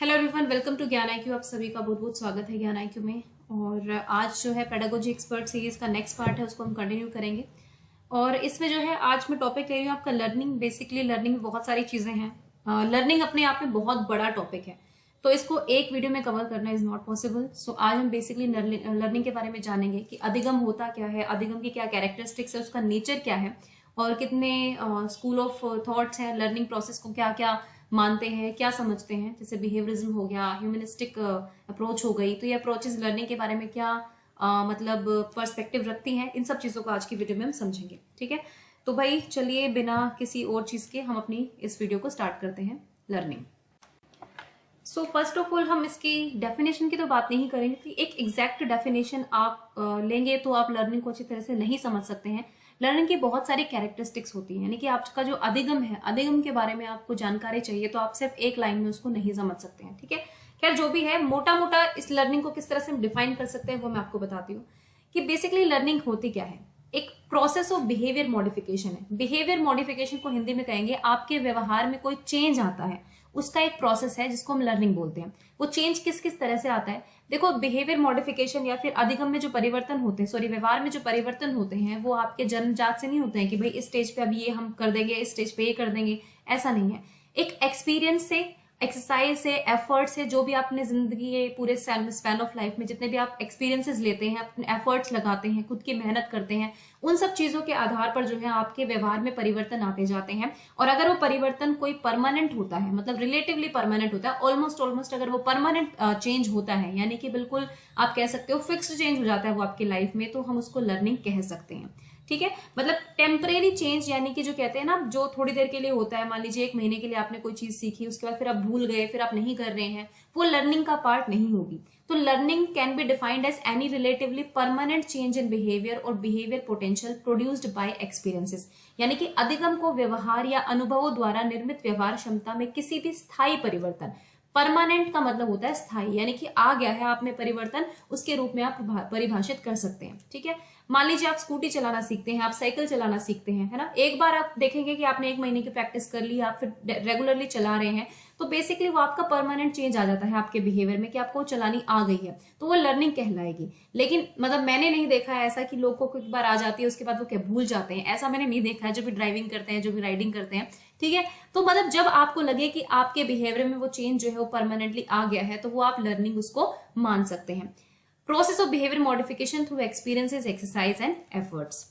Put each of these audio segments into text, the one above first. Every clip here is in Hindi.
हेलो एवरीवन, वेलकम टू ज्ञान IQ। आप सभी का बहुत बहुत स्वागत है ज्ञान IQ में। और आज जो है पेडागोजी एक्सपर्ट सीरीज का नेक्स्ट पार्ट है, उसको हम कंटिन्यू करेंगे। और इसमें जो है आज मैं टॉपिक ले रही हूँ आपका लर्निंग। बेसिकली लर्निंग में बहुत सारी चीजें हैं। लर्निंग अपने आप में बहुत बड़ा टॉपिक है, तो इसको एक वीडियो में कवर करना इज नॉट पॉसिबल। सो आज हम बेसिकली लर्निंग के बारे में जानेंगे कि अधिगम होता क्या है, अधिगम की क्या कैरेक्टरिस्टिक्स है, उसका नेचर क्या है, और कितने स्कूल ऑफ थॉट्स हैं लर्निंग प्रोसेस को क्या क्या मानते हैं, क्या समझते हैं। जैसे बिहेवियरिज्म हो गया, ह्यूमनिस्टिक अप्रोच हो गई, तो ये अप्रोचेस लर्निंग के बारे में क्या मतलब पर्सपेक्टिव रखती हैं, इन सब चीजों को आज की वीडियो में हम समझेंगे। ठीक है, तो भाई चलिए बिना किसी और चीज के हम अपनी इस वीडियो को स्टार्ट करते हैं। Learning. So first of all हम इसकी डेफिनेशन की तो बात नहीं करेंगे कि एक एग्जैक्ट डेफिनेशन आप लेंगे तो आप लर्निंग को अच्छी तरह से नहीं समझ सकते हैं। लर्निंग की बहुत सारी कैरेक्टरिस्टिक्स होती हैं, यानी कि आपका जो अधिगम है, अधिगम के बारे में आपको जानकारी चाहिए तो आप सिर्फ एक लाइन में उसको नहीं समझ सकते हैं। ठीक है, खैर जो भी है, मोटा मोटा इस लर्निंग को किस तरह से हम डिफाइन कर सकते हैं वो मैं आपको बताती हूँ कि बेसिकली लर्निंग होती क्या है। एक प्रोसेस ऑफ बिहेवियर मॉडिफिकेशन है। बिहेवियर मॉडिफिकेशन को हिंदी में कहेंगे आपके व्यवहार में कोई चेंज आता है, उसका एक प्रोसेस है जिसको हम लर्निंग बोलते हैं। वो चेंज किस किस तरह से आता है, देखो बिहेवियर मॉडिफिकेशन या फिर अधिगम में जो परिवर्तन होते हैं, सॉरी व्यवहार में जो परिवर्तन होते हैं, वो आपके जन्मजात से नहीं होते हैं कि भाई इस स्टेज पे अब ये हम कर देंगे, इस स्टेज पे ये कर देंगे, ऐसा नहीं है। एक एक्सपीरियंस से, एक्सरसाइज से, एफर्ट से, जो भी आपने जिंदगी के पूरे स्पैन ऑफ लाइफ में जितने भी आप एक्सपीरियंसेस लेते हैं, अपने एफर्ट्स लगाते हैं, खुद की मेहनत करते हैं, उन सब चीजों के आधार पर जो है आपके व्यवहार में परिवर्तन आते जाते हैं। और अगर वो परिवर्तन कोई परमानेंट होता है, मतलब रिलेटिवली परमानेंट होता है, ऑलमोस्ट अगर वो परमानेंट चेंज होता है, यानी कि बिल्कुल आप कह सकते हो फिक्स्ड चेंज हो जाता है वो आपकी लाइफ में, तो हम उसको लर्निंग कह सकते हैं। ठीक है, मतलब टेम्परेरी चेंज, यानी कि जो कहते हैं ना, जो थोड़ी देर के लिए होता है। मान लीजिए 1 महीने के लिए आपने कोई चीज सीखी, उसके बाद फिर आप भूल गए, फिर आप नहीं कर रहे हैं, वो लर्निंग का पार्ट नहीं होगी। तो learning can be defined as any relatively permanent change in behaviour और behaviour potential produced by experiences, यानी कि अधिगम को व्यवहार या अनुभवों द्वारा निर्मित व्यवहार क्षमता में किसी भी स्थायी परिवर्तन। परमानेंट का मतलब होता है स्थायी, यानी कि आ गया है आप में परिवर्तन, उसके रूप में आप परिभाषित कर सकते हैं। ठीक है, मान लीजिए आप स्कूटी चलाना सीखते हैं, आप साइकिल चलाना सीखते हैं, है ना। एक बार आप देखेंगे कि आपने 1 महीने की प्रैक्टिस कर ली, आप फिर रेगुलरली चला रहे हैं, तो बेसिकली वो आपका परमानेंट चेंज आ जाता है आपके बिहेवियर में कि आपको चलानी आ गई है, तो वो लर्निंग कहलाएगी। लेकिन मतलब मैंने नहीं देखा है ऐसा कि लोगों को एक बार आ जाती है उसके बाद वो क्या भूल जाते हैं, ऐसा मैंने नहीं देखा है। जो भी ड्राइविंग करते हैं, जो भी राइडिंग करते हैं, ठीक है, तो मतलब जब आपको लगे कि आपके बिहेवियर में वो चेंज जो है वो परमानेंटली आ गया है, तो वो आप लर्निंग उसको मान सकते हैं। Process of behaviour modification through experiences, exercise and efforts.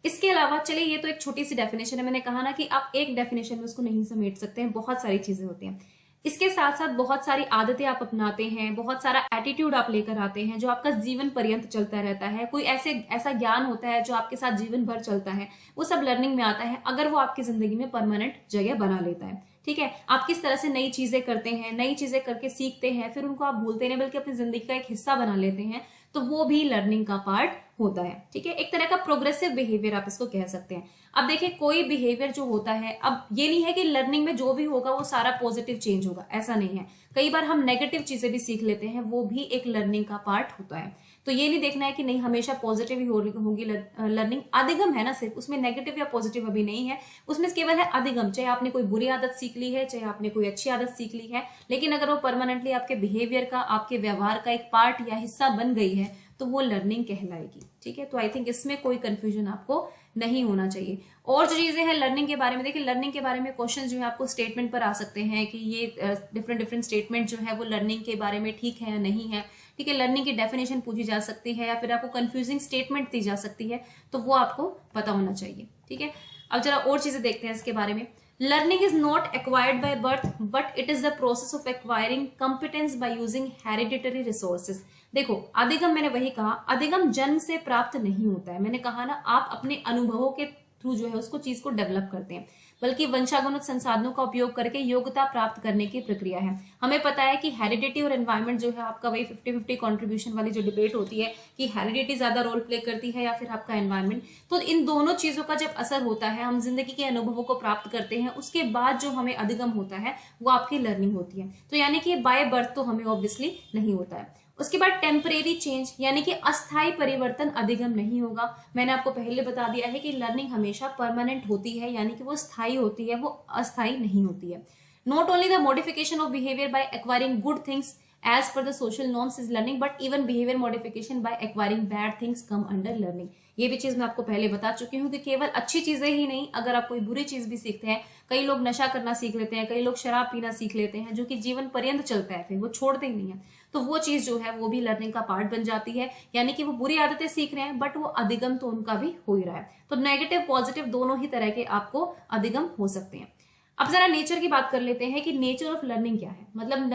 इसके अलावा चलिए, ये तो एक छोटी सी डेफिनेशन है, मैंने कहा ना कि आप एक डेफिनेशन में उसको नहीं समेट सकते हैं, बहुत सारी चीजें होती हैं। इसके साथ साथ बहुत सारी आदतें आप अपनाते हैं, बहुत सारा एटीट्यूड आप लेकर आते हैं जो आपका जीवन पर्यंत चलता रहता है। कोई ऐसा ज्ञान होता है जो आपके साथ जीवन भर चलता है, वो सब लर्निंग में आता है अगर वो आपकी जिंदगी में परमानेंट जगह बना लेता है। ठीक है, आप किस तरह से नई चीजें करते हैं, नई चीजें करके सीखते हैं, फिर उनको आप भूलते नहीं बल्कि अपनी जिंदगी का एक हिस्सा बना लेते हैं, तो वो भी लर्निंग का पार्ट होता है। ठीक है, एक तरह का प्रोग्रेसिव बिहेवियर आप इसको कह सकते हैं। अब देखिए, कोई बिहेवियर जो होता है, अब ये नहीं है कि लर्निंग में जो भी होगा वो सारा पॉजिटिव चेंज होगा, ऐसा नहीं है। कई बार हम नेगेटिव चीजें भी सीख लेते हैं, वो भी एक लर्निंग का पार्ट होता है। तो ये नहीं देखना है कि नहीं हमेशा पॉजिटिव ही होगी लर्निंग। अधिगम है ना सिर्फ, उसमें नेगेटिव या पॉजिटिव अभी नहीं है, उसमें केवल है अधिगम। चाहे आपने कोई बुरी आदत सीख ली है, चाहे आपने कोई अच्छी आदत सीख ली है, लेकिन अगर वो परमानेंटली आपके बिहेवियर का, आपके व्यवहार का एक पार्ट या हिस्सा बन गई है, तो वो लर्निंग कहलाएगी। ठीक है, तो आई थिंक इसमें कोई कंफ्यूजन आपको नहीं होना चाहिए। और जो चीजें हैं लर्निंग के बारे में, देखिए लर्निंग के बारे में क्वेश्चन जो है आपको स्टेटमेंट पर आ सकते हैं कि ये डिफरेंट स्टेटमेंट जो है वो लर्निंग के बारे में ठीक है या नहीं है। ठीक है, लर्निंग की डेफिनेशन पूछी जा सकती है, या फिर आपको कंफ्यूजिंग स्टेटमेंट दी जा सकती है, तो वो आपको पता होना चाहिए। ठीक है, अब जरा और चीजें देखते हैं इसके बारे में। Learning is not acquired by birth, but it is the process of acquiring competence by using hereditary resources. देखो, अधिगम मैंने वही कहा, अधिगम जन्म से प्राप्त नहीं होता है। मैंने कहा ना, आप अपने अनुभवों के थ्रू जो है उसको चीज को डेवलप करते हैं, बल्कि वंशागुणित संसाधनों का उपयोग करके योग्यता प्राप्त करने की प्रक्रिया है। हमें पता है कि हेरिडिटी और एनवायरमेंट जो है आपका वही 50-50 कंट्रीब्यूशन वाली जो डिबेट होती है कि हेरिडिटी ज्यादा रोल प्ले करती है या फिर आपका एनवायरमेंट। तो इन दोनों चीजों का जब असर होता है, हम जिंदगी के अनुभवों को प्राप्त करते हैं, उसके बाद जो हमें अधिगम होता है वो आपकी लर्निंग होती है। तो यानी कि बाय बर्थ तो हमें ऑब्वियसली नहीं होता है। उसके बाद टेम्परेरी चेंज, यानी कि अस्थायी परिवर्तन अधिगम नहीं होगा। मैंने आपको पहले बता दिया है कि लर्निंग हमेशा परमानेंट होती है, यानी कि वो स्थायी होती है, वो अस्थायी नहीं होती है। Not only the modification of behaviour by acquiring good things as per the social norms is learning, but even behavior modification by acquiring bad things come under learning. ये भी चीज मैं आपको पहले बता चुकी हूँ कि केवल अच्छी चीजें ही नहीं, अगर आप कोई बुरी चीज भी सीखते हैं, कई लोग नशा करना सीख लेते हैं, कई लोग शराब पीना सीख लेते हैं, जो कि जीवन पर्यंत चलता है, फिर वो छोड़ते ही नहीं है, तो वो चीज जो है वो भी लर्निंग का पार्ट बन जाती है। यानी कि वो बुरी आदतें सीख रहे हैं, बट वो अधिगम तो उनका भी हो ही रहा है। तो नेगेटिव पॉजिटिव दोनों ही तरह के आपको अधिगम हो सकते हैं। अब जरा नेचर की बात कर लेते हैं कि नेचर ऑफ लर्निंग क्या है, मतलब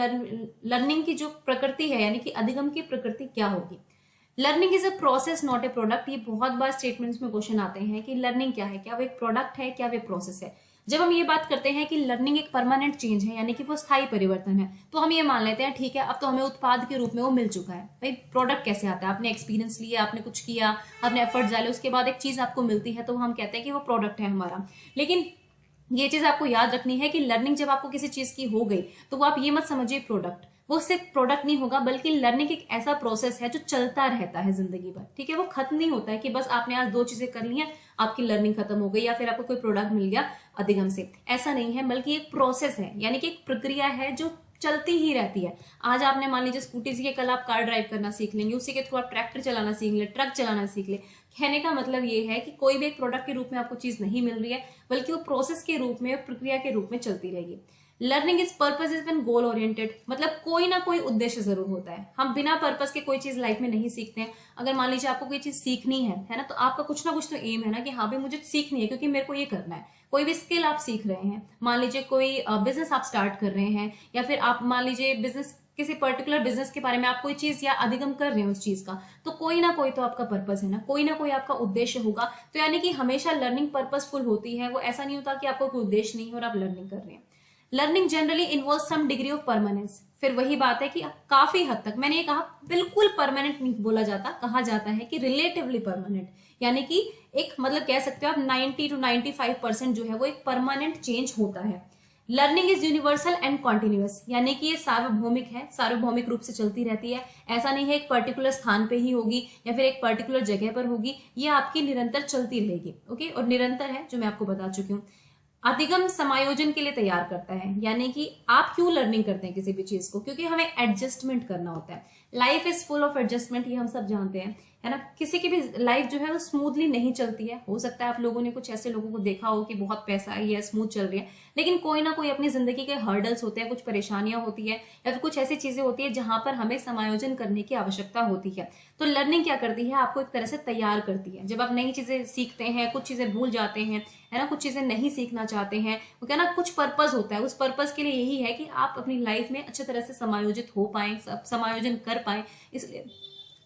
लर्निंग की जो प्रकृति है, यानी कि अधिगम की प्रकृति क्या होगी। Learning is a process not a product. ये बहुत बार स्टेटमेंट्स में क्वेश्चन आते हैं कि लर्निंग क्या है, क्या वो एक प्रोडक्ट है, क्या वो प्रोसेस है। जब हम ये बात करते हैं कि लर्निंग एक परमानेंट चेंज है, यानी कि वो स्थायी परिवर्तन है, तो हम ये मान लेते हैं ठीक है, अब तो हमें उत्पाद के रूप में वो मिल चुका है। भाई प्रोडक्ट कैसे आता है, आपने एक्सपीरियंस लिया, आपने कुछ किया, आपने एफर्ट डाले, उसके बाद एक चीज आपको मिलती है, तो हम कहते हैं कि वो प्रोडक्ट है हमारा। लेकिन ये चीज आपको याद रखनी है कि लर्निंग जब आपको किसी चीज की हो गई, तो वो आप ये मत समझिए प्रोडक्ट, वो सिर्फ प्रोडक्ट नहीं होगा, बल्कि लर्निंग एक ऐसा प्रोसेस है जो चलता रहता है जिंदगी भर। ठीक है, वो खत्म नहीं होता है कि बस आपने आज 2 चीजें कर ली हैं, आपकी लर्निंग खत्म हो गई, या फिर आपको कोई प्रोडक्ट मिल गया अधिगम से। ऐसा नहीं है, बल्कि एक प्रोसेस है, यानी कि एक प्रक्रिया है जो चलती ही रहती है। आज आपने मान लीजिए स्कूटी सीखे, कल आप कार ड्राइव करना सीख लेंगे, उसी के थ्रू आप ट्रैक्टर चलाना सीख ले, ट्रक चलाना सीख ले। कहने का मतलब ये है कि कोई भी एक प्रोडक्ट के रूप में आपको चीज नहीं मिल रही है, बल्कि वो प्रोसेस के रूप में, प्रक्रिया के रूप में चलती रहेगी। Learning is purpose is when goal oriented, मतलब कोई ना कोई उद्देश्य जरूर होता है। हम बिना पर्पस के कोई चीज लाइफ में नहीं सीखते हैं। अगर मान लीजिए आपको कोई चीज सीखनी है ना, तो आपका कुछ ना कुछ तो एम है ना कि हाँ भाई मुझे सीखनी है, क्योंकि मेरे को ये करना है। कोई भी स्किल आप सीख रहे हैं, मान लीजिए कोई बिजनेस आप स्टार्ट कर रहे हैं, या फिर आप मान लीजिए बिजनेस, किसी पर्टिकुलर बिजनेस के बारे में आप कोई चीज या अधिगम कर रहे हैं उस चीज का, तो कोई ना कोई तो आपका पर्पस है ना कोई आपका उद्देश्य होगा। तो यानी कि हमेशा लर्निंग पर्पसफुल होती है, वो ऐसा नहीं होता कि आपको कोई उद्देश्य नहीं है और आप लर्निंग कर रहे हैं। Learning generally involve some degree of permanence. फिर वही बात है कि काफी हद तक, मैंने ये कहा बिल्कुल परमानेंट नहीं बोला जाता, कहा जाता है कि रिलेटिवली परमानेंट, यानी कि एक मतलब कह सकते हो आप 90 to 95% जो है वो एक परमानेंट चेंज होता है। Learning is universal and continuous, यानी कि ये सार्वभौमिक है, सार्वभौमिक रूप से चलती रहती है। ऐसा नहीं है एक पर्टिकुलर स्थान पे ही होगी या फिर एक पर्टिकुलर जगह पर होगी, ये आपकी निरंतर चलती रहेगी। ओके, और निरंतर है जो मैं आपको बता चुकी हूँ। अधिगम समायोजन के लिए तैयार करता है, यानी कि आप क्यों लर्निंग करते हैं किसी भी चीज को, क्योंकि हमें एडजस्टमेंट करना होता है। Life is full of adjustment, ये हम सब जानते हैं, है ना। किसी की भी लाइफ जो है वो स्मूथली नहीं चलती है। हो सकता है आप लोगों ने कुछ ऐसे लोगों को देखा हो कि बहुत पैसा है, स्मूथ चल रही है, लेकिन कोई ना कोई अपनी जिंदगी के हर्डल्स होते हैं, कुछ परेशानियां होती है, या फिर कुछ ऐसी चीजें होती है जहां पर हमें समायोजन करने की आवश्यकता होती है। तो लर्निंग क्या करती है, आपको एक तरह से तैयार करती है। जब आप नई चीजें सीखते हैं, कुछ चीजें भूल जाते हैं, है ना, कुछ चीजें नहीं सीखना चाहते हैं, वो क्या ना, कुछ पर्पस होता है। उस पर्पस के लिए यही है कि आप अपनी लाइफ में अच्छे तरह से समायोजित हो पाए, समायोजन कर पाए,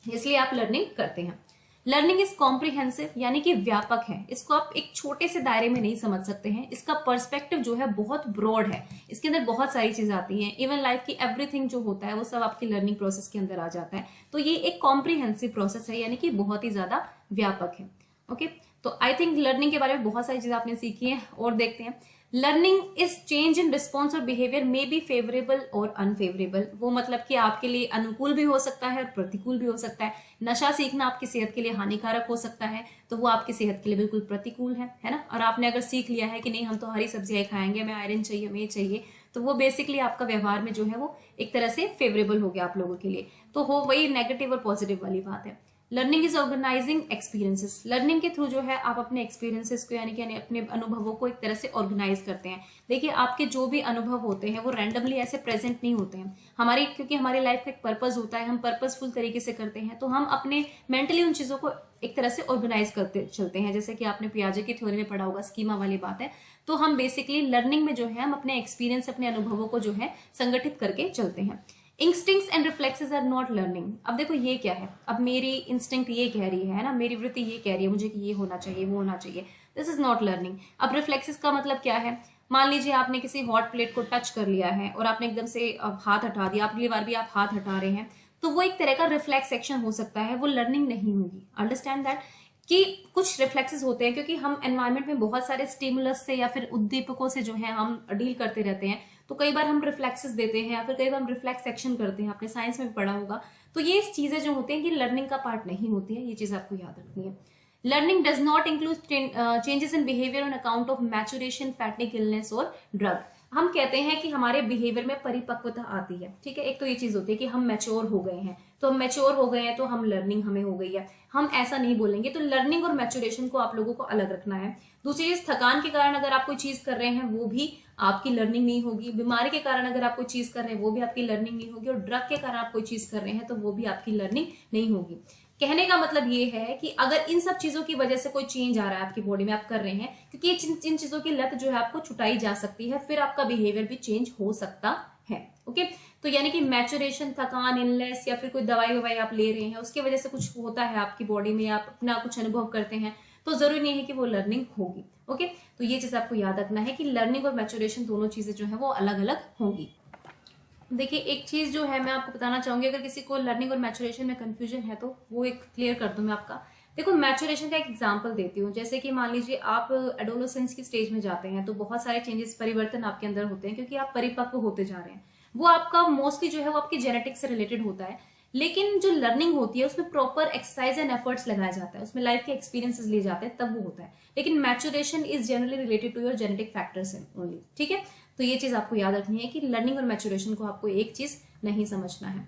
इसलिए आप लर्निंग करते हैं। लर्निंग इज कॉम्प्रिहेंसिव, यानी कि व्यापक है। इसको आप एक छोटे से दायरे में नहीं समझ सकते हैं। इसका पर्सपेक्टिव जो है बहुत ब्रॉड है, इसके अंदर बहुत सारी चीजें आती हैं। इवन लाइफ की एवरीथिंग जो होता है वो सब आपकी लर्निंग प्रोसेस के अंदर आ जाता है। तो ये एक कॉम्प्रिहेंसिव प्रोसेस है, यानी कि बहुत ही ज्यादा व्यापक है। ओके, तो आई थिंक लर्निंग के बारे में बहुत सारी चीजें आपने सीखी है। और देखते हैं, learning is change in response और बिहेवियर मे बी फेवरेबल और अनफेवरेबल। वो मतलब कि आपके लिए अनुकूल भी हो सकता है और प्रतिकूल भी हो सकता है। नशा सीखना आपकी सेहत के लिए हानिकारक हो सकता है, तो वो आपकी सेहत के लिए बिल्कुल प्रतिकूल है ना। और आपने अगर सीख लिया है कि नहीं हम तो हरी सब्जियां खाएंगे, हमें आयरन चाहिए, हमें ये चाहिए, तो वो बेसिकली आपका व्यवहार में जो है वो एक तरह से फेवरेबल हो गया आप लोगों के लिए। तो हो वही नेगेटिव और पॉजिटिव वाली बात है। Learning is organising experiences. Learning के थ्रू जो है आप अपने एक्सपीरियंसेस को, यानी कि अपने अनुभवों को एक तरह से ऑर्गेनाइज करते हैं। देखिए, आपके जो भी अनुभव होते हैं वो रैंडमली ऐसे प्रेजेंट नहीं होते हैं। क्योंकि हमारी लाइफ का एक पर्पस होता है, हम पर्पसफुल तरीके से करते हैं, तो हम अपने मेंटली उन चीजों को एक तरह से ऑर्गेनाइज करते चलते हैं। जैसे कि आपने पियाजे की थ्योरी में पढ़ा होगा, स्कीमा वाली बात है। तो हम बेसिकली लर्निंग में जो है हम अपने एक्सपीरियंस, अपने अनुभवों को जो है संगठित करके चलते हैं। Instincts and reflexes are not learning. अब देखो ये क्या है, अब मेरी इंस्टिंक्ट ये कह रही है ना, मेरी वृत्ति ये कह रही है मुझे कि ये होना चाहिए, वो होना चाहिए, दिस इज नॉट लर्निंग। अब रिफ्लेक्सेस का मतलब क्या है, मान लीजिए आपने किसी हॉट प्लेट को टच कर लिया है और आपने एकदम से हाथ हटा दिया, अगली बार भी आप हाथ हटा रहे हैं, तो वो एक तरह का रिफ्लेक्स एक्शन हो सकता है, वो लर्निंग नहीं होगी। अंडरस्टैंड दैट कि कुछ रिफ्लेक्सेस होते हैं, क्योंकि हम एनवायरमेंट में बहुत सारे स्टिमुलस से या फिर उद्दीपकों से जो है हम डील करते रहते हैं, तो कई बार हम रिफ्लेक्सेस देते हैं या फिर कई बार हम रिफ्लेक्स एक्शन करते हैं। आपने साइंस में भी पढ़ा होगा। तो ये चीजें जो होती हैं कि लर्निंग का पार्ट नहीं होती है, ये चीज आपको याद रखनी है। Learning does not include changes in behaviour on account of maturation, fatigue, illness और ड्रग। हम कहते हैं कि हमारे बिहेवियर में परिपक्वता आती है, ठीक है। एक तो ये चीज होती है कि हम मैच्योर हो गए हैं, तो हम मैच्योर हो गए हैं तो हम लर्निंग हमें हो गई है, हम ऐसा नहीं बोलेंगे। तो लर्निंग और मैच्योरेशन को आप लोगों को अलग रखना है। दूसरी चीज, थकान के कारण अगर आप कोई चीज कर रहे हैं वो भी आपकी लर्निंग नहीं होगी। बीमारी के कारण अगर आप कोई चीज कर रहे हैं वो भी आपकी लर्निंग नहीं होगी। और ड्रग के कारण आप कोई चीज कर रहे हैं तो वो भी आपकी लर्निंग नहीं होगी। कहने का मतलब ये है कि अगर इन सब चीजों की वजह से कोई चेंज आ रहा है आपकी बॉडी में, आप कर रहे हैं, क्योंकि इन चीजों की लत जो है आपको छुटाई जा सकती है, फिर आपका बिहेवियर भी चेंज हो सकता है। ओके, तो यानी कि मैचुरेशन, थकान, इलनेस या फिर कोई दवाई ववाई आप ले रहे हैं उसकी वजह से कुछ होता है आपकी बॉडी में, आप अपना कुछ अनुभव करते हैं, तो जरूरी नहीं है कि वो लर्निंग होगी। ओके, तो ये चीज आपको याद रखना है कि लर्निंग और मैचुरेशन दोनों चीजें जो है वो अलग अलग होंगी। देखिए, एक चीज जो है मैं आपको बताना चाहूंगी, अगर किसी को लर्निंग और मैचुरेशन में कंफ्यूजन है तो वो एक क्लियर कर दूं मैं आपका। देखो, मैचुरेशन का एक एग्जांपल देती हूँ। जैसे कि मान लीजिए आप एडोलेसेंस की स्टेज में जाते हैं तो बहुत सारे चेंजेस, परिवर्तन आपके अंदर होते हैं क्योंकि आप परिपक्व होते जा रहे हैं। वो आपका मोस्टली जो है वो आपकी जेनेटिक्स से रिलेटेड होता है। लेकिन जो लर्निंग होती है उसमें प्रॉपर एक्सरसाइज एंड एफर्ट्स लगाया जाता है, उसमें लाइफ के एक्सपीरियंसेस लिए जाते हैं, तब वो होता है। लेकिन maturation is generally related to your genetic factors only, ठीक है। तो ये चीज आपको याद रखनी है कि लर्निंग और मैचुरेशन को आपको एक चीज नहीं समझना है।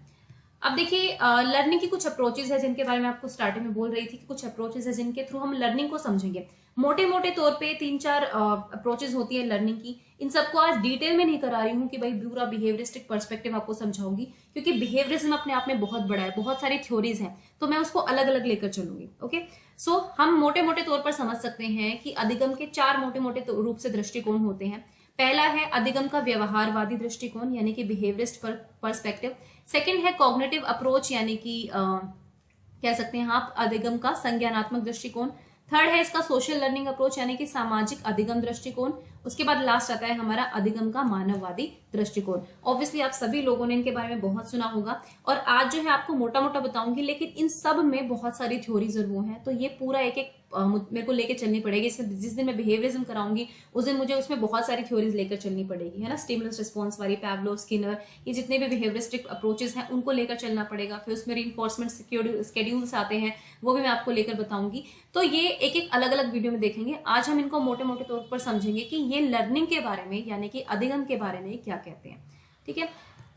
अब देखिए, लर्निंग की कुछ अप्रोचेस है जिनके बारे में आपको स्टार्टिंग में बोल रही थी कि कुछ अप्रोचेस है जिनके थ्रू हम लर्निंग को समझेंगे। मोटे मोटे तौर पे 3-4 अप्रोचेस होती है लर्निंग की। इन सबको आज डिटेल में नहीं करा रही हूँ कि भाई पूरा बिहेवियरिस्टिक पर्सपेक्टिव आपको समझाऊंगी, क्योंकि बिहेवियरिज्म अपने आप में बहुत बड़ा है, बहुत सारी थ्योरीज हैं, तो मैं उसको अलग अलग लेकर चलूंगी। ओके, सो हम मोटे मोटे तौर पर समझ सकते हैं कि अधिगम के 4 मोटे मोटे रूप से दृष्टिकोण होते हैं। पहला है अधिगम का व्यवहारवादी दृष्टिकोण, यानी कि बिहेवियरिस्ट पर्सपेक्टिव। सेकंड है कॉग्निटिव अप्रोच, यानी कि कह सकते हैं आप अधिगम का संज्ञानात्मक दृष्टिकोण। थर्ड है इसका सोशल लर्निंग अप्रोच, यानी कि सामाजिक अधिगम दृष्टिकोण। उसके बाद लास्ट आता है हमारा अधिगम का मानववादी दृष्टिकोण। ऑब्वियसली आप सभी लोगों ने इनके बारे में बहुत सुना होगा, और आज जो है आपको मोटा मोटा बताऊंगी, लेकिन इन सब में बहुत सारी थ्योरीज और वो हैं, तो ये पूरा एक एक मेरे को लेकर चलनी पड़ेगी। जिस दिन मैं बिहेवियरिज्म कराऊंगी उस दिन मुझे उसमें बहुत सारी थ्योरीज लेकर चलनी पड़ेगी, है ना। स्टिमुलस रिस्पॉन्स वाली, पैवलोव, स्किनर, ये जितने भी बिहेवियरिस्टिक अप्रोचेस हैं उनको लेकर चलना पड़ेगा। फिर उसमें रीइंफोर्समेंट स्केड्यूल्स आते हैं, वो भी मैं आपको लेकर बताऊंगी। तो ये एक एक अलग अलग वीडियो में देखेंगे। आज हम इनको मोटे मोटे तौर पर समझेंगे कि ये लर्निंग के बारे में, यानी कि अधिगम के बारे में क्या कहते हैं, ठीक है।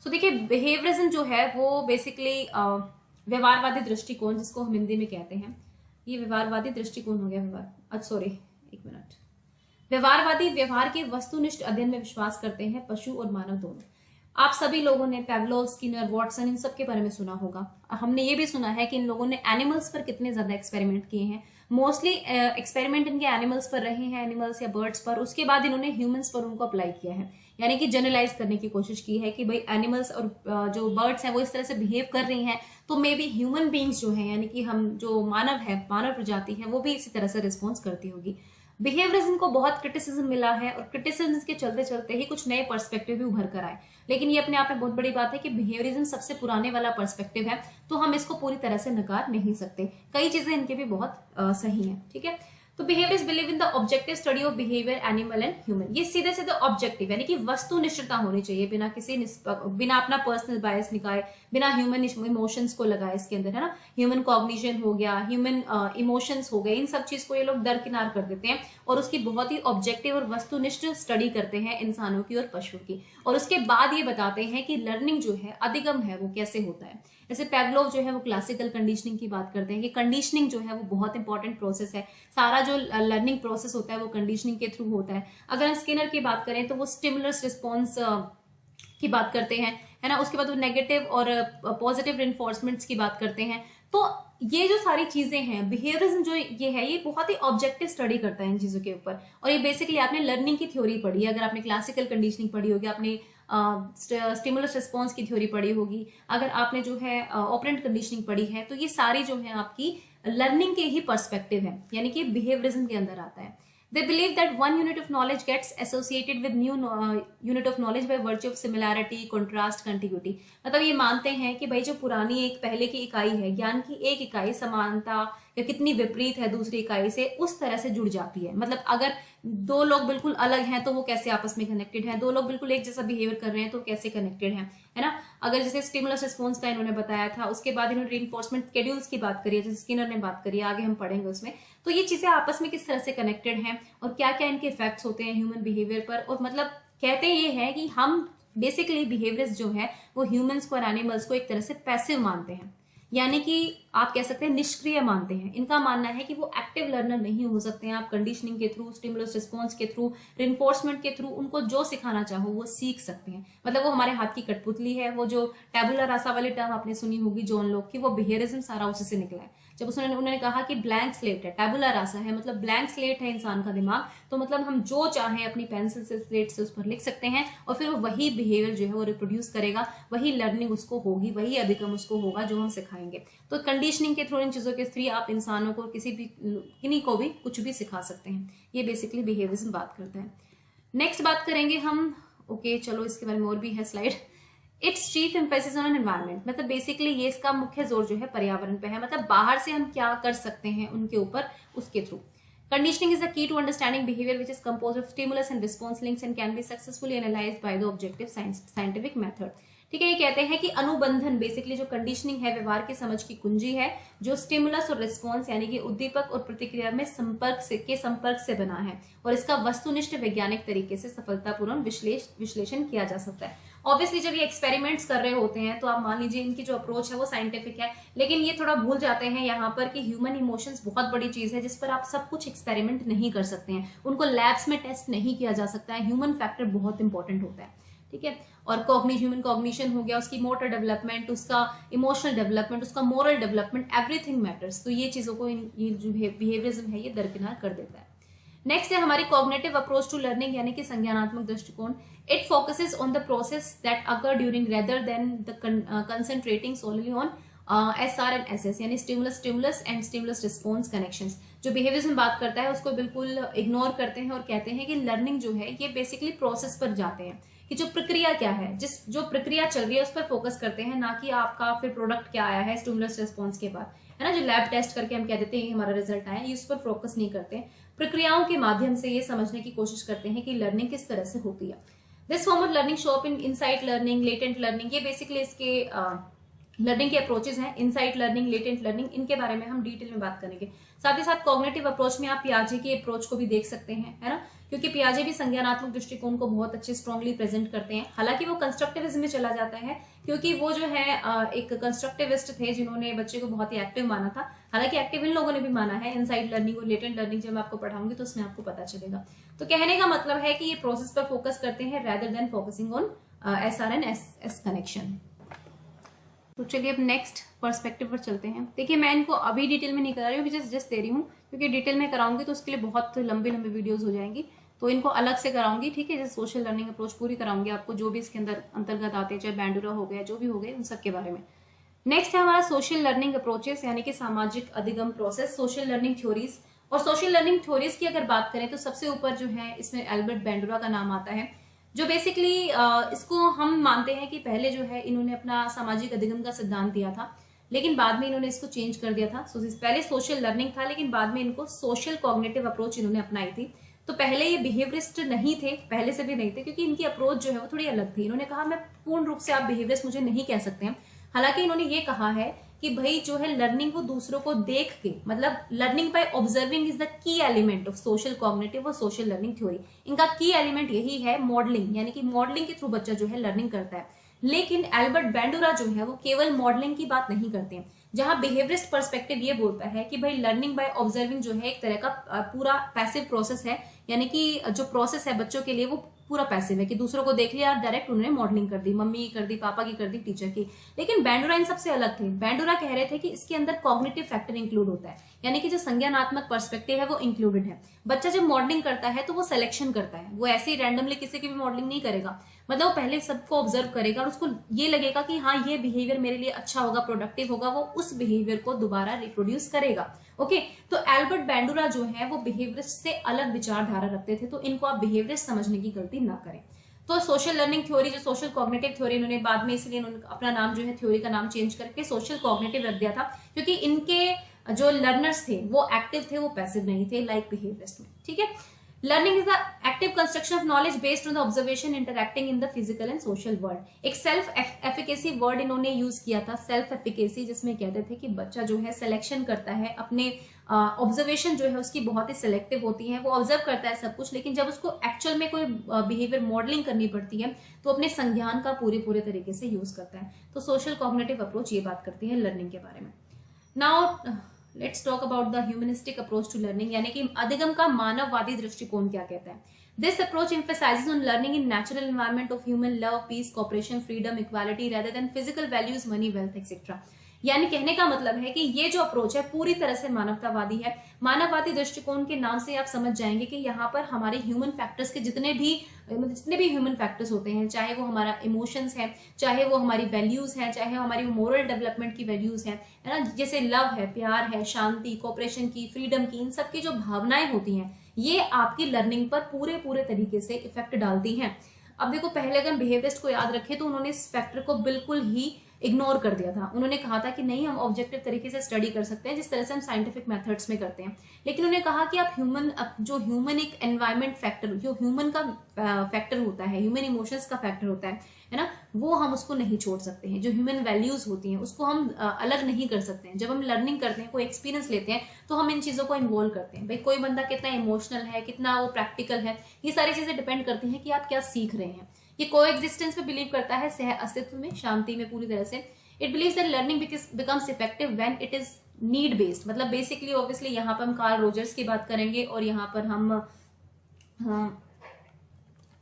सो देखिए, बिहेवियरिज्म जो है वो बेसिकली व्यवहारवादी दृष्टिकोण, जिसको हम हिंदी में कहते हैं, ये व्यवहारवादी दृष्टिकोण हो गया। सॉरी, एक मिनट। व्यवहारवादी व्यवहार के वस्तुनिष्ठ अध्ययन में विश्वास करते हैं, पशु और मानव दोनों। आप सभी लोगों ने पैवलोव, स्किनर, वॉटसन, इन सब के बारे में सुना होगा। हमने ये भी सुना है कि इन लोगों ने एनिमल्स पर कितने ज्यादा एक्सपेरिमेंट किए हैं। मोस्टली एक्सपेरिमेंट इनके एनिमल्स पर रहे हैं, एनिमल्स या बर्ड्स पर। उसके बाद इन्होंने ह्यूमंस पर उनको अप्लाई किया है, यानी कि जनरलाइज करने की कोशिश की है कि भाई एनिमल्स और जो बर्ड्स हैं वो इस तरह से बिहेव कर रही हैं, तो मे बी ह्यूमन बींग्स जो हैं, यानी कि हम जो मानव है, मानव प्रजाति है, वो भी इसी तरह से रिस्पॉन्स करती होगी। बिहेवियरिज्म को बहुत क्रिटिसिज्म मिला है, और क्रिटिसिज्म के चलते चलते ही कुछ नए पर्सपेक्टिव भी उभर कर आए। लेकिन ये अपने आप में बहुत बड़ी बात है कि बिहेवियरिज्म सबसे पुराने वाला पर्सपेक्टिव है, तो हम इसको पूरी तरह से नकार नहीं सकते। कई चीजें इनके भी बहुत सही हैं, ठीक है। तो behaviours believe in the objective study of behaviour animal and human. ये सीधे सीधे ऑब्जेक्टिव, यानी कि वस्तुनिष्ठता होनी चाहिए, बिना किसी बिना अपना पर्सनल बायस निकाले, बिना ह्यूमन इमोशंस को लगाए इसके अंदर, है ना। ह्यूमन कॉग्निशन हो गया, ह्यूमन इमोशंस हो गए, इन सब चीज को ये लोग दरकिनार कर देते हैं और उसकी बहुत ही ऑब्जेक्टिव और वस्तुनिष्ठ स्टडी करते हैं इंसानों की और पशुओं की। और उसके बाद ये बताते हैं कि लर्निंग जो है, अधिगम है, वो कैसे होता है। जैसे पैवलोव जो है वो क्लासिकल कंडीशनिंग की बात करते हैं कि कंडीशनिंग जो है वो बहुत इंपॉर्टेंट प्रोसेस है। सारा जो लर्निंग प्रोसेस होता है वो कंडीशनिंग के थ्रू होता है। अगर हम स्किनर की बात करें तो वो स्टिमुलस रिस्पॉन्स की बात करते हैं, है ना। उसके बाद वो नेगेटिव और पॉजिटिव रिइंफोर्समेंट्स की बात करते हैं। तो ये जो सारी चीजें हैं, बिहेवियरिज्म जो ये है, ये बहुत ही ऑब्जेक्टिव स्टडी करता है इन चीजों के ऊपर। और ये बेसिकली आपने लर्निंग की थ्योरी पढ़ी है, अगर आपने क्लासिकल कंडीशनिंग पढ़ी होगी, आपने स्टिमुलस रिस्पॉन्स की थ्योरी पढ़ी होगी, अगर आपने जो है ऑपरेंट कंडीशनिंग पढ़ी है, तो ये सारी जो है आपकी लर्निंग के ही पर्सपेक्टिव है, यानी कि बिहेवियरिज्म के अंदर आता है। They believe that one unit of knowledge gets associated with new unit of knowledge by virtue of similarity, contrast, contiguity। मतलब ये मानते हैं कि भाई जो पुरानी एक पहले की इकाई है, ज्ञान की एक इकाई समानता या कितनी विपरीत है दूसरी इकाई से, उस तरह से जुड़ जाती है। मतलब अगर दो लोग बिल्कुल अलग हैं तो वो कैसे आपस में कनेक्टेड हैं, दो लोग बिल्कुल एक जैसा बिहेवियर कर रहे हैं तो कैसे कनेक्टेड हैं, है ना। अगर जैसे स्टिमुलस रिस्पॉन्स का इन्होंने बताया था, उसके बाद इन्होंने रीइंफोर्समेंट स्केड्यूल्स की बात करी है, जैसे स्किनर ने बात करी है, आगे हम पढ़ेंगे उसमें। तो ये चीजें आपस में किस तरह से कनेक्टेड हैं और क्या क्या इनके इफेक्ट्स होते हैं ह्यूमन बिहेवियर पर, और मतलब कहते ये है कि हम बेसिकली बिहेवियर्स जो है वो ह्यूमंस को और एनिमल्स को एक तरह से पैसिव मानते हैं, यानी कि आप कह सकते हैं निष्क्रिय मानते हैं। इनका मानना है कि वो एक्टिव लर्नर नहीं हो सकते हैं। आप कंडीशनिंग के थ्रू, स्टिमुलस रिस्पॉन्स के थ्रू, रिइंफोर्समेंट के थ्रू उनको जो सिखाना चाहो वो सीख सकते हैं। मतलब वो हमारे हाथ की कठपुतली है। वो जो टैबुला रासा वाली टर्म आपने सुनी होगी जॉन लॉक की, वो बिहेवियरिज्म सारा उसी से निकला है। जब उन्होंने कहा कि ब्लैंक स्लेट है, टैबुला रासा है, मतलब ब्लैंक स्लेट है इंसान का दिमाग, तो मतलब हम जो चाहें अपनी पेंसिल से, स्लेट से उस पर लिख सकते हैं और फिर वही बिहेवियर जो है वो रिप्रोड्यूस करेगा, वही लर्निंग उसको होगी, वही अभिगम उसको होगा जो हम सिखाएंगे। तो कंडीशनिंग के थ्रू, इन चीजों के थ्रू आप इंसानों को किन्हीं को भी कुछ भी सिखा सकते हैं। ये बेसिकली बिहेवियरिज्म बात करता है। नेक्स्ट बात करेंगे हम, ओके चलो इसके बारे में और भी है slide. It's chief emphasis on environment, मतलब बेसिकली ये इसका मुख्य जोर जो है पर्यावरण पे है, मतलब बाहर से हम क्या कर सकते हैं उनके ऊपर, उसके through. Conditioning is the key to understanding behaviour which is composed of stimulus and response links and can be successfully analysed by the objective scientific method. ठीक है, ये कहते हैं कि अनुबंधन, बेसिकली जो कंडीशनिंग है व्यवहार की समझ की कुंजी है, जो स्टिमुलस और रिस्पॉन्स यानी कि उद्दीपक और प्रतिक्रिया में संपर्क से बना है, और इसका वस्तुनिष्ठ वैज्ञानिक तरीके से सफलतापूर्वक विश्लेषण किया जा सकता है। ऑब्वियसली जब ये एक्सपेरिमेंट्स कर रहे होते हैं तो आप मान लीजिए इनकी जो अप्रोच है वो साइंटिफिक है, लेकिन ये थोड़ा भूल जाते हैं यहाँ पर कि ह्यूमन इमोशंस बहुत बड़ी चीज है जिस पर आप सब कुछ एक्सपेरिमेंट नहीं कर सकते हैं, उनको लैब्स में टेस्ट नहीं किया जा सकता है। ह्यूमन फैक्टर बहुत इंपॉर्टेंट होता है, ठीक है। और ह्यूमन कॉग्निशन हो गया, उसकी मोटर डेवलपमेंट, उसका इमोशनल डेवलपमेंट, उसका मोरल डेवलपमेंट, एवरीथिंग मैटर्स। तो ये चीजों को ये जो बिहेवियरिज्म है ये दरकिनार कर देता है। नेक्स्ट है हमारी कॉग्निटिव अप्रोच टू लर्निंग यानी कि संज्ञानात्मक दृष्टिकोण। It focuses on the process that occur during rather than the concentrating solely on SR and SS यानी stimulus and stimulus response connections. जो बिहेवियर्स में बात करता है उसको बिल्कुल इग्नोर करते हैं और कहते हैं कि लर्निंग जो है ये बेसिकली प्रोसेस पर जाते हैं, कि जो प्रक्रिया क्या है, जो प्रक्रिया चल रही है उस पर फोकस करते हैं, ना कि आपका फिर प्रोडक्ट क्या आया है स्टिमुलस रिस्पॉन्स के बाद, है ना। जो लैब टेस्ट करके हम कह देते हैं हमारा रिजल्ट आया, ये उस पर फोकस नहीं करते। प्रक्रियाओं के माध्यम से ये समझने की कोशिश करते हैं कि लर्निंग किस तरह से होती है। This form of learning show up in insight learning, latent learning. ये बेसिकली इसके लर्निंग के अप्रोचेस हैं। इनसाइट लर्निंग, लेटेंट लर्निंग, इनके बारे में हम डिटेल में बात करेंगे। साथ ही साथ कॉग्निटिव अप्रोच में आप पियाजे की अप्रोच को भी देख सकते हैं, है ना, क्योंकि पियाजे भी संज्ञानात्मक दृष्टिकोण को बहुत अच्छे स्ट्रांगली प्रेजेंट करते हैं। हालांकि वो कंस्ट्रक्टिविज्म में चला जाता है, क्योंकि वो जो है एक कंस्ट्रक्टिविस्ट थे जिन्होंने बच्चे को बहुत ही एक्टिव माना था। हालांकि एक्टिव इन लोगों ने भी माना है। इनसाइट लर्निंग और लेटेंट लर्निंग जब मैं आपको पढ़ाऊंगी तो उसमें आपको पता चलेगा। तो कहने का मतलब है कि ये प्रोसेस पर फोकस करते हैं rather than focusing on SR and SS connection. तो चलिए अब नेक्स्ट पर्सपेक्टिव पर चलते हैं। देखिए मैं इनको अभी डिटेल में नहीं करा रही हूँ, जस्ट दे रही हूँ, क्योंकि डिटेल में कराऊंगी तो उसके लिए बहुत लंबी वीडियोस हो जाएंगी, तो इनको अलग से कराऊंगी, ठीक है। जैसे सोशल लर्निंग अप्रोच पूरी कराऊंगी आपको, जो भी इसके अंदर अंतर्गत आते हैं, चाहे बैंडुरा हो गया, जो भी हो गए, उन सब के बारे में। नेक्स्ट है हमारा सोशल लर्निंग अप्रोचेस यानी कि सामाजिक अधिगम प्रोसेस, सोशल लर्निंग थ्योरीज। और सोशल लर्निंग थ्योरीज की अगर बात करें तो सबसे ऊपर जो है इसमें एल्बर्ट बैंडुरा का नाम आता है, जो बेसिकली इसको हम मानते हैं कि पहले जो है इन्होंने अपना सामाजिक अधिगम का सिद्धांत दिया था, लेकिन बाद में इन्होंने इसको चेंज कर दिया था। पहले सोशल लर्निंग था, लेकिन बाद में इनको सोशल कॉग्निटिव अप्रोच इन्होंने अपनाई थी। तो पहले ये बिहेवियरिस्ट नहीं थे, पहले से भी नहीं थे, क्योंकि इनकी अप्रोच जो है वो थोड़ी अलग थी। इन्होंने कहा मैं पूर्ण रूप से आप बिहेवियरिस्ट मुझे नहीं कह सकते हैं। हालांकि इन्होंने ये कहा है कि भाई जो है लर्निंग को दूसरों को देख के, मतलब learning by observing is the की एलिमेंट ऑफ सोशल कॉग्निटिव और सोशल लर्निंग थ्योरी। इनका की एलिमेंट यही है मॉडलिंग, यानी कि मॉडलिंग के थ्रू बच्चा जो है लर्निंग करता है। लेकिन एल्बर्ट बैंडुरा जो है वो केवल मॉडलिंग की बात नहीं करते हैं, जहां बिहेवियरिस्ट पर्सपेक्टिव ये बोलता है कि भाई लर्निंग बाय ऑब्जर्विंग जो है एक तरह का पूरा पैसिव प्रोसेस है, यानी कि जो प्रोसेस है बच्चों के लिए वो पूरा पैसिव है, कि दूसरों को देख लिया और डायरेक्ट उन्होंने मॉडलिंग कर दी, मम्मी की कर दी, पापा की कर दी, टीचर की। लेकिन बैंडुरा इन सबसे अलग थे। बैंडुरा कह रहे थे कि इसके अंदर कॉग्निटिव फैक्टर इंक्लूड होता है, यानी कि जो संज्ञानात्मक पर्सपेक्टिव है वो इंक्लूडेड है। बच्चा जब मॉडलिंग करता है तो वो सिलेक्शन करता है, वो ऐसे ही रैंडमली किसी की भी मॉडलिंग नहीं करेगा। मतलब वो पहले सबको ऑब्जर्व करेगा और उसको ये लगेगा कि हाँ ये बिहेवियर मेरे लिए अच्छा होगा, प्रोडक्टिव होगा, वो उस बिहेवियर को दोबारा रिप्रोड्यूस करेगा। ओके, तो एल्बर्ट बैंडुरा जो है वो बिहेवियरिस्ट से अलग विचारधारा रखते थे, तो इनको आप बिहेवियरिस्ट समझने की गलती ना करें। तो सोशल लर्निंग थ्योरी, जो सोशल कॉग्निटिव थ्योरी, इन्होंने बाद में इसलिए अपना नाम जो है थ्योरी का नाम चेंज करके सोशल कॉग्निटिव रख दिया था, क्योंकि इनके जो लर्नर्स थे वो एक्टिव थे, वो पैसिव नहीं थे, लाइक बिहेवियरिस्ट में, ठीक है। Learning is the active construction of knowledge based on the observation interacting in the physical and social world. एक सेल्फ एफिकेसी वर्ड इन्होंने यूज किया था, सेल्फ एफिकेसी, जिसमें कहते थे कि बच्चा जो है सिलेक्शन करता है, अपने ऑब्जर्वेशन जो है उसकी बहुत ही सिलेक्टिव होती है, वो ऑब्जर्व करता है सब कुछ, लेकिन जब उसको एक्चुअल में कोई बिहेवियर मॉडलिंग करनी पड़ती है तो अपने संज्ञान का पूरे तरीके से यूज करता है। तो सोशल कॉग्निटिव अप्रोच ये बात करती है लर्निंग के बारे में। Now let's talk about the humanistic approach to learning, यानी कि अधिगम का मानववादी दृष्टिकोण क्या कहता है। This approach emphasizes on learning in natural environment of human love, peace, cooperation, freedom, equality rather than physical values, money, wealth, etc. यानी कहने का मतलब है कि ये जो अप्रोच है पूरी तरह से मानवतावादी है। मानववादी दृष्टिकोण के नाम से आप समझ जाएंगे कि यहाँ पर हमारे ह्यूमन फैक्टर्स के जितने भी ह्यूमन फैक्टर्स होते हैं, चाहे वो हमारा इमोशंस है, चाहे वो हमारी वैल्यूज हैं, चाहे हमारी मोरल डेवलपमेंट की वैल्यूज हैं, है ना, जैसे लव है, प्यार है, शांति, कोऑपरेशन की, फ्रीडम की, इन सब की जो भावनाएं होती हैं ये आपकी लर्निंग पर पूरे तरीके से इफेक्ट डालती हैं। अब देखो, पहले अगर बिहेवियरिस्ट को याद रखें तो उन्होंने इस फैक्टर को बिल्कुल ही इग्नोर कर दिया था। उन्होंने कहा था कि नहीं, हम ऑब्जेक्टिव तरीके से स्टडी कर सकते हैं जिस तरह से हम साइंटिफिक मेथड्स में करते हैं, लेकिन उन्होंने कहा कि आप जो ह्यूमन एक एनवायरमेंट फैक्टर, जो ह्यूमन का फैक्टर होता है, ह्यूमन इमोशंस का फैक्टर होता है ना, वो हम उसको नहीं छोड़ सकते हैं। जो ह्यूमन वैल्यूज होती हैं उसको हम अलग नहीं कर सकते हैं। जब हम लर्निंग करते हैं, कोई एक्सपीरियंस लेते हैं, तो हम इन चीजों को इन्वॉल्व करते हैं। भाई कोई बंदा कितना इमोशनल है, कितना वो प्रैक्टिकल है, ये सारी चीजें डिपेंड करती हैं कि आप क्या सीख रहे हैं। ये को एग्जिस्टेंस पे बिलीव करता है, सह अस्तित्व में, शांति में पूरी तरह से। It believes that learning becomes effective when it is need based. मतलब बेसिकली ऑब्वियसली यहाँ पर हम कार्ल रोजर्स की बात करेंगे और यहाँ पर हम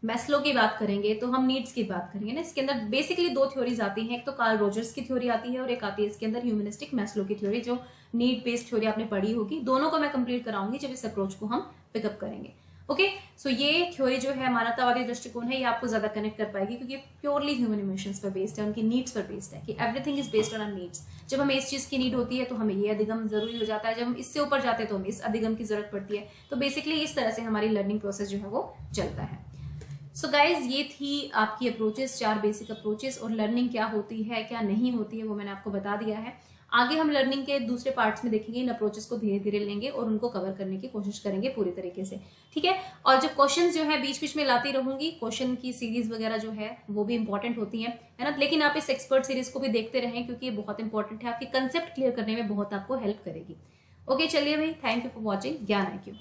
मैस्लो की बात करेंगे, तो हम नीड्स की बात करेंगे ना। इसके अंदर बेसिकली दो थ्योरीज आती हैं, एक तो कार्ल रोजर्स की थ्योरी आती है और एक आती है इसके अंदर ह्यूमनिस्टिक मैस्लो की थ्योरी, जो नीड बेस्ड थ्योरी आपने पढ़ी होगी। दोनों को मैं कंप्लीट कराऊंगी जब इस अप्रोच को हम पिकअप करेंगे। ओके, सो ये थ्योरी जो है मानवतावादी दृष्टिकोण है, ये आपको ज्यादा कनेक्ट कर पाएगी क्योंकि प्योरली ह्यूमन इमोशंस पर बेस्ड है, उनकी नीड्स पर बेस्ड है कि everything is based on our needs. जब हमें इस चीज की नीड होती है तो हमें ये अधिगम जरूरी हो जाता है, जब हम इससे ऊपर जाते हैं तो हमें इस अधिगम की जरूरत पड़ती है। तो बेसिकली इस तरह से हमारी लर्निंग प्रोसेस जो है वो चलता है। सो गाइज, ये थी आपकी अप्रोचेस, 4 बेसिक अप्रोचेस, और लर्निंग क्या होती है क्या नहीं होती है वो मैंने आपको बता दिया है। आगे हम लर्निंग के दूसरे पार्ट्स में देखेंगे, इन अप्रोचेस को धीरे धीरे लेंगे और उनको कवर करने की कोशिश करेंगे पूरी तरीके से, ठीक है। और जब क्वेश्चंस जो है बीच बीच में लाती रहूंगी, क्वेश्चन की सीरीज वगैरह जो है वो भी इंपॉर्टेंट होती है ना, लेकिन आप इस एक्सपर्ट सीरीज को भी देखते रहें क्योंकि ये बहुत इंपॉर्टेंट है, आपके कंसेप्ट क्लियर करने में बहुत आपको हेल्प करेगी। ओके, चलिए भाई, थैंक यू फॉर वॉचिंग ज्ञान IQ।